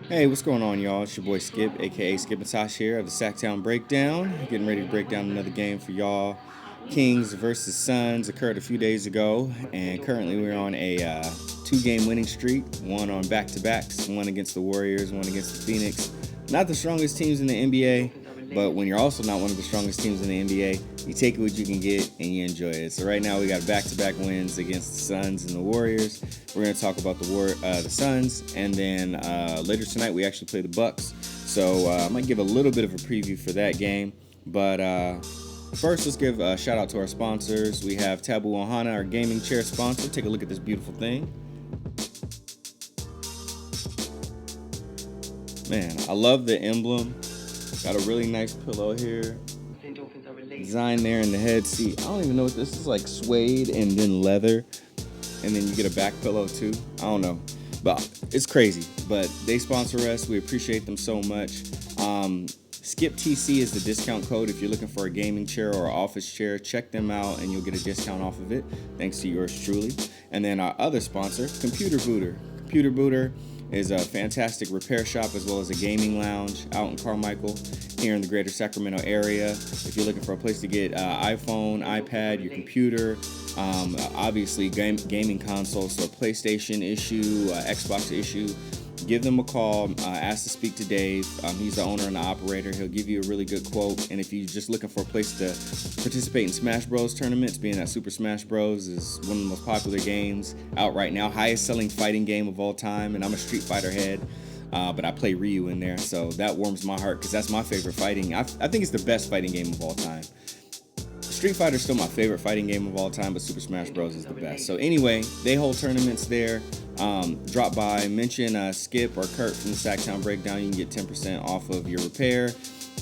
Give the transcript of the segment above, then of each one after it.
Hey, what's going on, y'all? It's your boy Skip, aka Skip and Tosh here of the Sacktown Breakdown. Getting ready to break down another game for y'all. Kings versus Suns occurred a few days ago, and currently we're on a two-game winning streak. One on back-to-backs, one against the Warriors, one against the Phoenix. Not the strongest teams in the NBA, but when you're also not one of the strongest teams in the NBA, you take what you can get and you enjoy it. So right now we got back-to-back wins against the Suns and the Warriors. We're going to talk about the Suns, and then later tonight we actually play the Bucks. So I might give a little bit of a preview for that game. But first, let's give a shout out to our sponsors. We have Tabu Ohana, our gaming chair sponsor. Take a look at this beautiful thing. Man, I love the emblem. Got a really nice pillow here. Design there in the head seat. I don't even know what this is, like suede and then leather. And then you get a back pillow too. I don't know. But it's crazy. But they sponsor us. We appreciate them so much. SkipTC is the discount code if you're looking for a gaming chair or an office chair. Check them out and you'll get a discount off of it. Thanks to yours truly. And then our other sponsor, Computer Booter. Computer Booter is a fantastic repair shop as well as a gaming lounge out in Carmichael here in the greater Sacramento area. If you're looking for a place to get iPhone, iPad, your computer, obviously gaming consoles, so a PlayStation issue, Xbox issue, give them a call, ask to speak to Dave. He's the owner and the operator. He'll give you a really good quote. And if you're just looking for a place to participate in Smash Bros tournaments, being that Super Smash Bros is one of the most popular games out right now, highest selling fighting game of all time, and I'm a Street Fighter head. But I play Ryu in there, so that warms my heart because that's my favorite fighting. I think it's the best fighting game of all time. Street Fighter is still my favorite fighting game of all time, but Super Smash Bros. Is the best. So anyway, they hold tournaments there. Drop by, mention Skip or Kurt from the Sacktown Breakdown. You can get 10% off of your repair,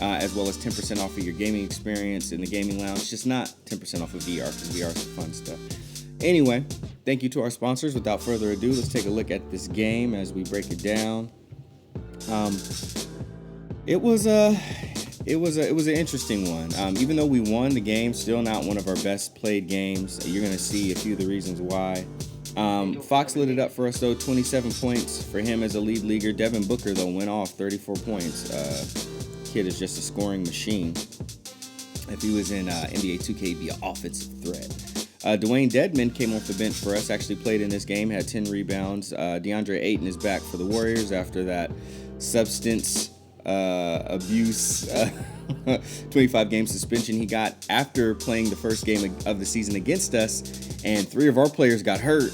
as well as 10% off of your gaming experience in the gaming lounge. Just not 10% off of VR, because VR is fun stuff. Anyway, thank you to our sponsors. Without further ado, let's take a look at this game as we break it down. It was an interesting one. Even though we won the game, still not one of our best played games. You're going to see a few of the reasons why. Fox lit it up for us, though. 27 points for him as a lead leaguer. Devin Booker, though, went off 34 points. Kid is just a scoring machine. If he was in NBA 2K, he'd be an offensive threat. Dwayne Dedman came off the bench for us, actually played in this game, had 10 rebounds. DeAndre Ayton is back for the Warriors after that substance abuse 25-game suspension he got after playing the first game of the season against us, and 3 of our players got hurt,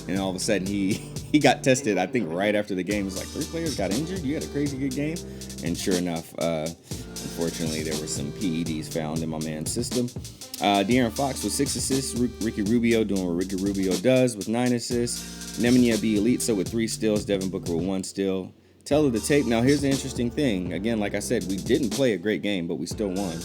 and all of a sudden he got tested, I think right after the game. It was like, 3 players got injured? You had a crazy good game? And sure enough, unfortunately, there were some PEDs found in my man's system. De'Aaron Fox with 6 assists. Ricky Rubio doing what Ricky Rubio does with 9 assists. Nemanja Bjelica with 3 steals. Devin Booker with 1 steal. Tell of the tape. Now, here's the interesting thing. Again, like I said, we didn't play a great game, but we still won.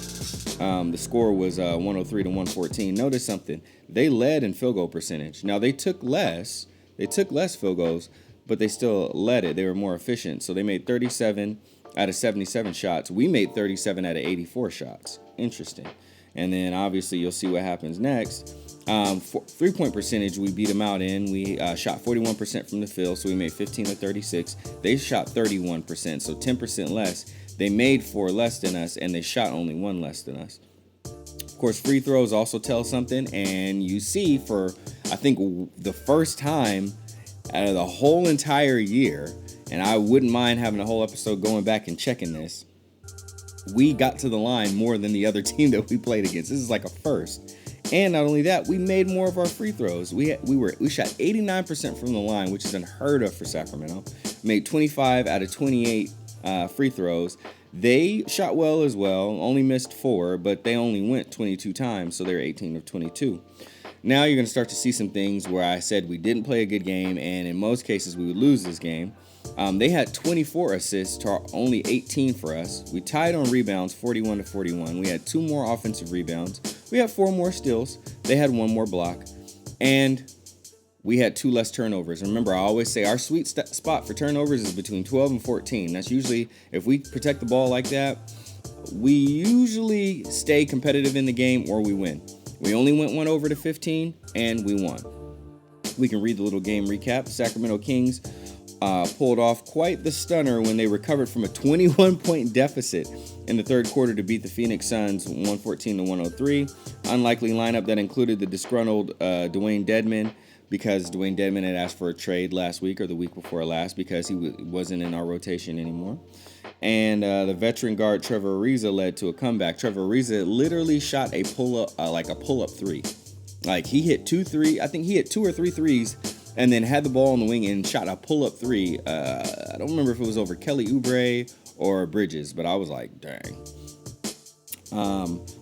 The score was 103 to 114. Notice something. They led in field goal percentage. Now, they took less field goals, but they still led it. They were more efficient. So they made 37 out of 77 shots. We made 37 out of 84 shots. Interesting. And then, obviously, you'll see what happens next. 3-point percentage, we beat them out in. We shot 41% from the field, so we made 15 to 36. They shot 31%, so 10% less. They made 4 less than us, and they shot only 1 less than us. Of course, free throws also tell something, and you see for, I think, the first time out of the whole entire year, and I wouldn't mind having a whole episode going back and checking this, we got to the line more than the other team that we played against. This is like a first. And not only that, we made more of our free throws. We shot 89% from the line, which is unheard of for Sacramento. Made 25 out of 28 free throws. They shot well as well, only missed 4, but they only went 22 times, so they're 18 of 22. Now you're going to start to see some things where I said we didn't play a good game, and in most cases we would lose this game. They had 24 assists to only 18 for us. We tied on rebounds 41 to 41. We had 2 more offensive rebounds. We had 4 more steals. They had 1 more block. And we had 2 less turnovers. Remember, I always say our sweet spot for turnovers is between 12 and 14. That's usually, if we protect the ball like that, we usually stay competitive in the game or we win. We only went 1 over to 15, and we won. we can read the little game recap. Sacramento Kings pulled off quite the stunner when they recovered from a 21-point deficit in the third quarter to beat the Phoenix Suns 114-103. Unlikely lineup that included the disgruntled Dwayne Dedmon, because Dwayne Dedmon had asked for a trade last week or the week before last because he wasn't in our rotation anymore. And the veteran guard Trevor Ariza led to a comeback. Trevor Ariza literally shot a pull-up, like a pull-up three. Like he hit 2 or 3 threes, and then had the ball on the wing and shot a pull-up three. I don't remember if it was over Kelly Oubre or Bridges, but I was like, dang.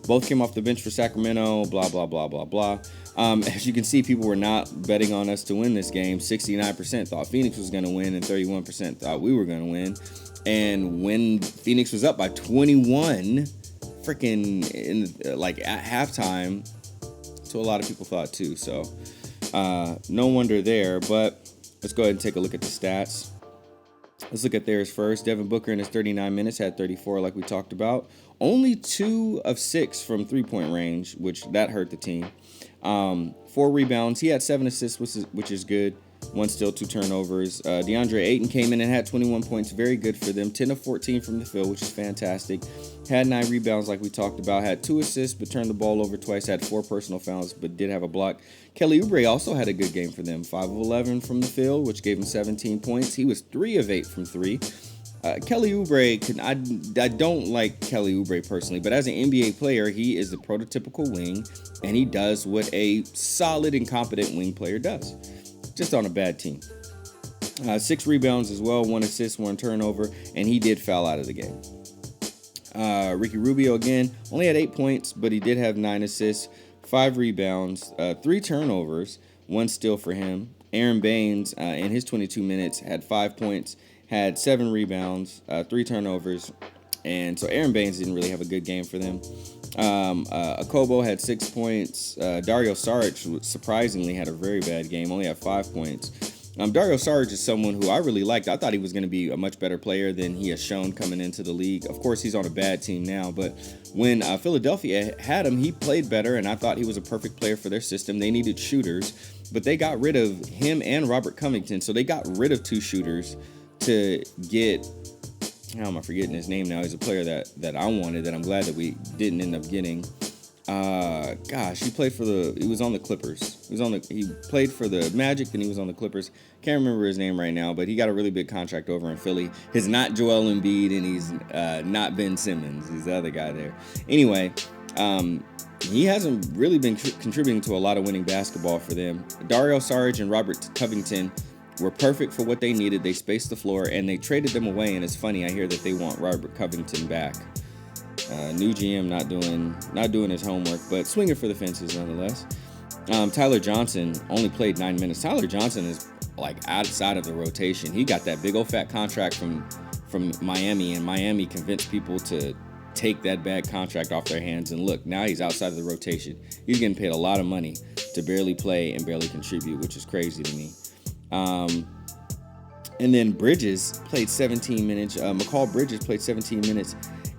Both came off the bench for Sacramento, blah, blah, blah, blah, blah. As you can see, people were not betting on us to win this game. 69% thought Phoenix was going to win, and 31% thought we were going to win. And when Phoenix was up by 21, at halftime, so a lot of people thought too. So no wonder there. But let's go ahead and take a look at the stats. Let's look at theirs first. Devin Booker in his 39 minutes had 34, like we talked about. Only 2 of 6 from three-point range, which that hurt the team. 4 rebounds. He had 7 assists, which is good. 1 steal, 2 turnovers. DeAndre Ayton came in and had 21 points. Very good for them. 10 of 14 from the field, which is fantastic. Had 9 rebounds like we talked about. Had 2 assists, but turned the ball over twice. Had 4 personal fouls, but did have a block. Kelly Oubre also had a good game for them. 5 of 11 from the field, which gave him 17 points. He was 3 of 8 from 3. Kelly Oubre, I don't like Kelly Oubre personally, but as an NBA player, he is the prototypical wing, and he does what a solid and competent wing player does. Just on a bad team. 6 rebounds as well, 1 assist, 1 turnover, and he did foul out of the game. Ricky Rubio again only had 8 points, but he did have 9 assists, 5 rebounds, 3 turnovers, 1 steal for him. Aaron Baines in his 22 minutes had 5 points, had 7 rebounds, 3 turnovers, and so Aaron Baines didn't really have a good game for them. Akobo had 6 points. Dario Saric surprisingly had a very bad game, only had 5 points. Dario Saric is someone who I really liked. I thought he was going to be a much better player than he has shown coming into the league. Of course, he's on a bad team now, but when Philadelphia had him, he played better, and I thought he was a perfect player for their system. They needed shooters, but they got rid of him and Robert Covington, so they got rid of 2 shooters to get... How am I forgetting his name now? He's a player that I wanted, that I'm glad that we didn't end up getting. He was on the Clippers. He played for the Magic, then he was on the Clippers. Can't remember his name right now, but he got a really big contract over in Philly. He's not Joel Embiid, and he's not Ben Simmons. He's the other guy there. Anyway, he hasn't really been contributing to a lot of winning basketball for them. Dario Saric and Robert Covington were perfect for what they needed. They spaced the floor, and they traded them away. And it's funny, I hear that they want Robert Covington back. New GM not doing his homework, but swinging for the fences nonetheless. Tyler Johnson only played 9 minutes. Tyler Johnson is like outside of the rotation. He got that big old fat contract from Miami, and Miami convinced people to take that bad contract off their hands. And look, now he's outside of the rotation. He's getting paid a lot of money to barely play and barely contribute, which is crazy to me. And then Bridges played 17 minutes. McCall Bridges played 17 minutes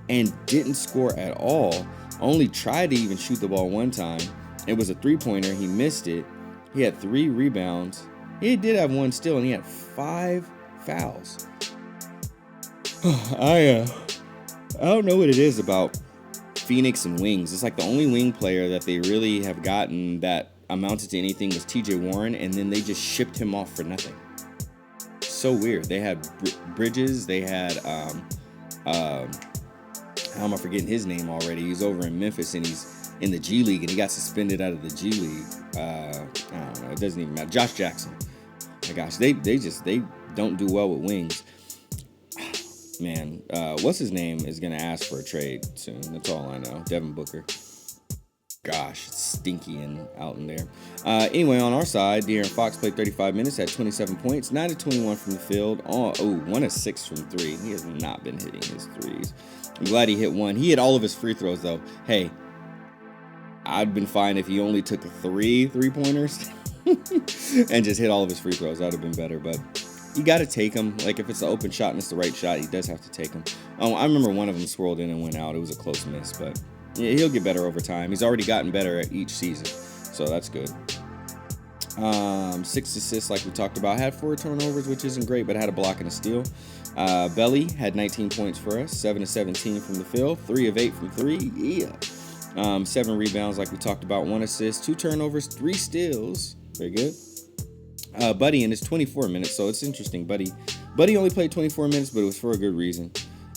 and didn't score at all. Only tried to even shoot the ball one time. It was a 3-pointer. He missed it. He had 3 rebounds. He did have 1 steal, and he had 5 fouls. I don't know what it is about Phoenix and wings. It's like the only wing player that they really have gotten that amounted to anything was TJ Warren, and then they just shipped him off for nothing. So weird. They had Bridges. They had how am I forgetting his name already? He's over in Memphis, and he's in the G League, and he got suspended out of the G League. I don't know. It doesn't even matter. Josh Jackson. My gosh, they don't do well with wings. Man, what's his name is going to ask for a trade soon. That's all I know. Devin Booker. Gosh, it's stinky and out in there. Anyway, on our side, De'Aaron Fox played 35 minutes, had 27 points, 9 of 21 from the field. 1 of 6 from 3. He has not been hitting his threes. I'm glad he hit 1. He hit all of his free throws, though. Hey, I'd been fine if he only took 3 3-pointers and just hit all of his free throws. That would have been better, but you got to take them. Like, if it's an open shot and it's the right shot, he does have to take them. I remember one of them swirled in and went out. It was a close miss, but yeah, he'll get better over time. He's already gotten better at each season, so that's good. 6 assists, like we talked about. Had 4 turnovers, which isn't great, but had a block and a steal. Belly had 19 points for us, 7 of 17 from the field, 3 of 8 from 3. Yeah. 7 rebounds, like we talked about. 1 assist, 2 turnovers, 3 steals. Very good. Buddy in his 24 minutes, so it's interesting. Buddy only played 24 minutes, but it was for a good reason.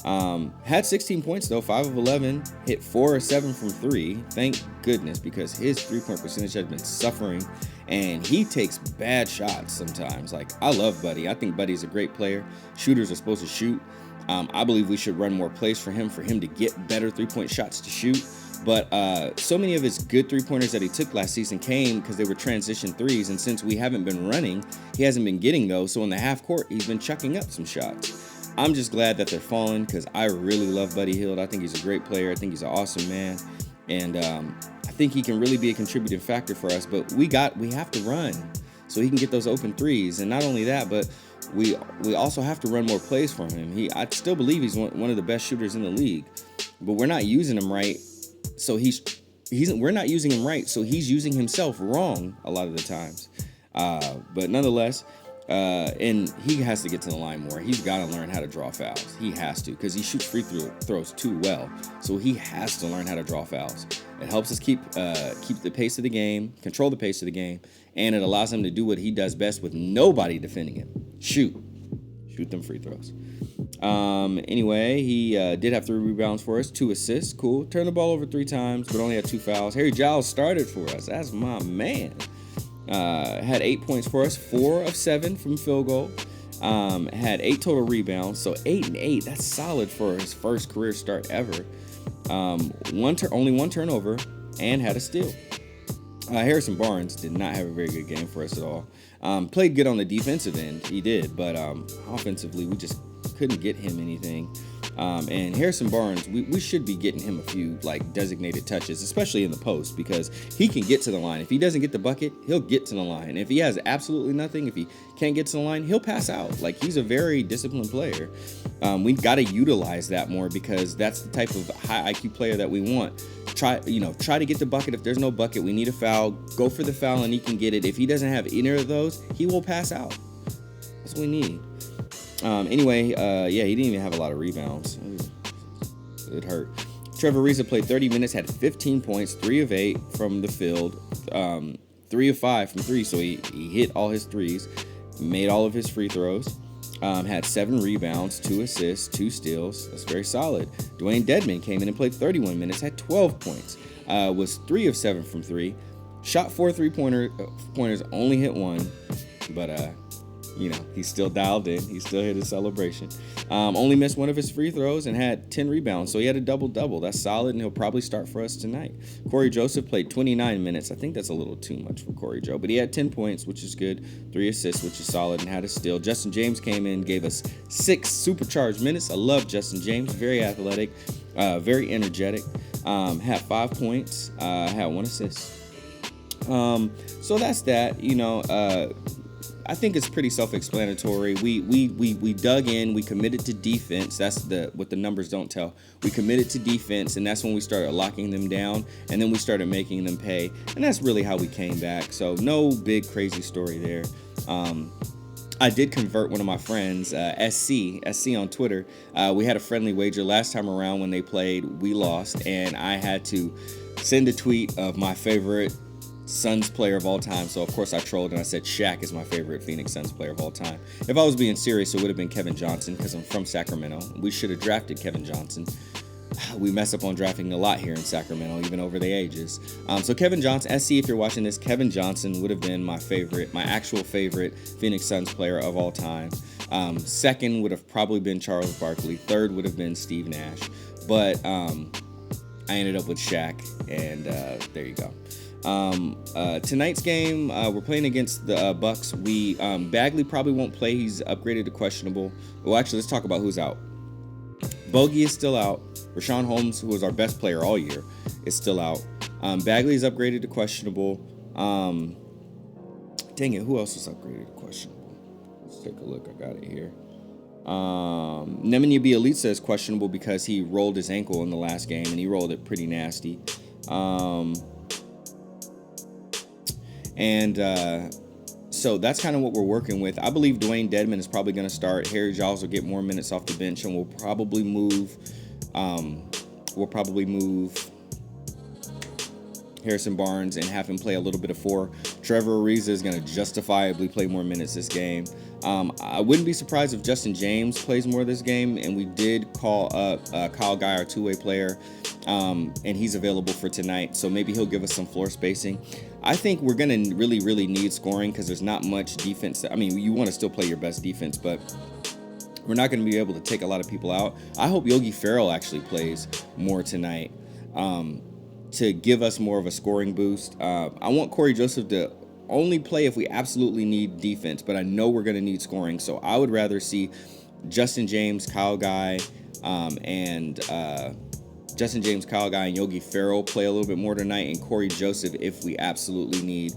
Had 16 points though, 5 of 11, hit 4 of 7 from 3. Thank goodness, because his 3-point percentage has been suffering, and he takes bad shots sometimes. Like, I love Buddy. I think Buddy's a great player. Shooters are supposed to shoot. I believe we should run more plays for him to get better 3-point shots to shoot. But so many of his good 3-pointers that he took last season came because they were transition threes, and since we haven't been running, he hasn't been getting those. So in the half court, he's been chucking up some shots. I'm just glad that they're falling, because I really love Buddy Hield. I think he's a great player. I think he's an awesome man, and I think he can really be a contributing factor for us. But we have to run so he can get those open threes, and not only that, but we also have to run more plays for him. I still believe he's one of the best shooters in the league, but we're not using him right. So we're not using him right, so he's using himself wrong a lot of the times. But nonetheless, and he has to get to the line more. He's got to learn how to draw fouls. He has to, because he shoots free throws too well. So he has to learn how to draw fouls. It helps us keep the pace of the game, control the pace of the game, and it allows him to do what he does best with nobody defending him: shoot them free throws. Anyway, he did have 3 rebounds for us, 2 assists. Cool. Turned the ball over 3 times, but only had 2 fouls. Harry Giles started for us. That's my man. Had 8 points for us, 4 of 7 from field goal. Had 8 total rebounds, so 8 and 8. That's solid for his first career start ever. Only 1 turnover, and had a steal. Harrison Barnes did not have a very good game for us at all. Played good on the defensive end, he did, but offensively we just couldn't get him anything. And Harrison Barnes, we should be getting him a few designated touches, especially in the post, because he can get to the line. If he doesn't get the bucket, he'll get to the line. If he has absolutely nothing, if he can't get to the line, he'll pass out. He's a very disciplined player. We've got to utilize that more, because that's the type of high IQ player that we want. Try to get the bucket. If there's no bucket, we need a foul. Go for the foul, and he can get it. If he doesn't have either of those, he will pass out. That's what we need. Anyway, he didn't even have a lot of rebounds. It hurt. Trevor Ariza played 30 minutes, had 15 points, 3 of 8 from the field, 3 of 5 from 3, so he hit all his threes, made all of his free throws, had 7 rebounds, 2 assists, 2 steals. That's very solid. Dwayne Dedman came in and played 31 minutes, had 12 points, was 3 of 7 from 3, shot 4 3-pointers, only hit 1, but he's still dialed in. He still hit his celebration. Only missed 1 of his free throws and had 10 rebounds. So he had a double-double. That's solid, and he'll probably start for us tonight. Corey Joseph played 29 minutes. I think that's a little too much for Corey Joe, but he had 10 points, which is good, 3 assists, which is solid, and had a steal. Justin James came in, gave us 6 supercharged minutes. I love Justin James. Very athletic, very energetic. Had 5 points, had 1 assist. So that's that. I think it's pretty self-explanatory. We dug in. We committed to defense. That's what the numbers don't tell. We committed to defense, and that's when we started locking them down, and then we started making them pay. And that's really how we came back. So no big crazy story there. I did convert one of my friends, SC on Twitter. We had a friendly wager last time around when they played. We lost, and I had to send a tweet of my favorite Suns player of all time. So of course I trolled and I said Shaq is my favorite Phoenix Suns player of all time. If I was being serious, it would have been Kevin Johnson, because I'm from Sacramento. We should have drafted Kevin Johnson. We mess up on drafting a lot here in Sacramento, even over the ages. So Kevin Johnson, SC, if you're watching this, Kevin Johnson would have been my actual favorite Phoenix Suns player of all time. Second would have probably been Charles Barkley. Third would have been Steve Nash. But I ended up with Shaq, and there you go. Tonight's game, we're playing against the Bucks. Bagley probably won't play. He's upgraded to questionable. Well, actually, let's talk about who's out. Bogey is still out. Rashawn Holmes, who was our best player all year, is still out. Bagley is upgraded to questionable. Dang it, who else is upgraded to questionable? Let's take a look. I got it here. Nemanja Bjelica is questionable because he rolled his ankle in the last game, and he rolled it pretty nasty. And So that's kind of what we're working with. I believe Dwayne Dedmon is probably going to start. Harry Giles will get more minutes off the bench, and we'll probably move. Harrison Barnes and have him play a little bit of 4. Trevor Ariza is going to justifiably play more minutes this game. I wouldn't be surprised if Justin James plays more this game, and we did call up Kyle Guy, our two-way player, and he's available for tonight, so maybe he'll give us some floor spacing. I think we're going to really, really need scoring because there's not much defense. I mean, you want to still play your best defense, but we're not going to be able to take a lot of people out. I hope Yogi Ferrell actually plays more tonight. To give us more of a scoring boost. I want Corey Joseph to only play if we absolutely need defense, but I know we're going to need scoring. So I would rather see Justin James, Kyle Guy, and Yogi Ferrell play a little bit more tonight, and Corey Joseph if we absolutely need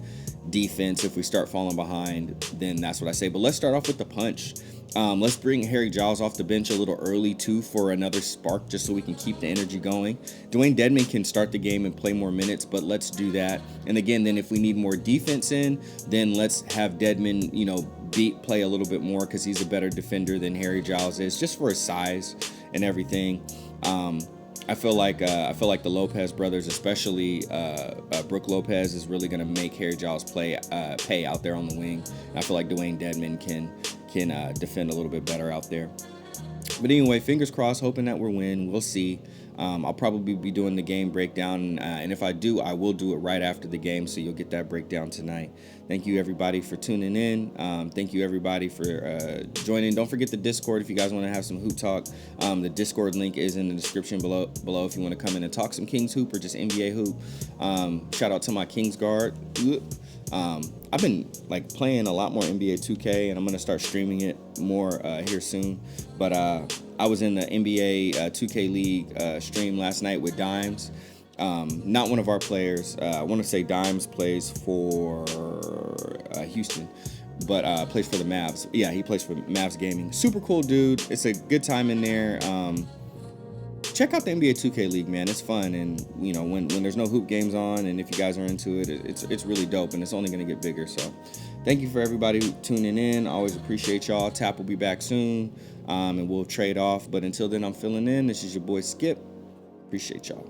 defense. If we start falling behind, then that's what I say. But let's start off with the punch. Let's bring Harry Giles off the bench a little early, too, for another spark, just so we can keep the energy going. Dwayne Dedmon can start the game and play more minutes, but let's do that. And again, then if we need more defense in, then let's have Dedmon, play a little bit more because he's a better defender than Harry Giles is, just for his size and everything. I feel like the Lopez brothers, especially Brooke Lopez, is really going to make Harry Giles pay out there on the wing. And I feel like Dwayne Dedmon can defend a little bit better out there. But anyway, fingers crossed, hoping that we'll win. We'll see. I'll probably be doing the game breakdown, and if I do, I will do it right after the game, so you'll get that breakdown tonight. Thank you, everybody, for tuning in. Thank you, everybody, for joining. Don't forget the Discord if you guys want to have some hoop talk. The Discord link is in the description below if you want to come in and talk some Kings hoop or just NBA hoop. Shout out to my Kings guard. I've been playing a lot more NBA 2K, and I'm gonna start streaming it more here soon. But I was in the NBA 2K League stream last night with Dimes. Not one of our players. I want to say Dimes plays for Houston, but plays for the Mavs. Yeah, he plays for Mavs Gaming. Super cool dude. It's a good time in there. Check out the NBA 2K League, man. It's fun, and when there's no hoop games on, and if you guys are into it, it's really dope, and it's only gonna get bigger. So, thank you for everybody tuning in. I always appreciate y'all. Tap will be back soon, and we'll trade off. But until then, I'm filling in. This is your boy Skip. Appreciate y'all.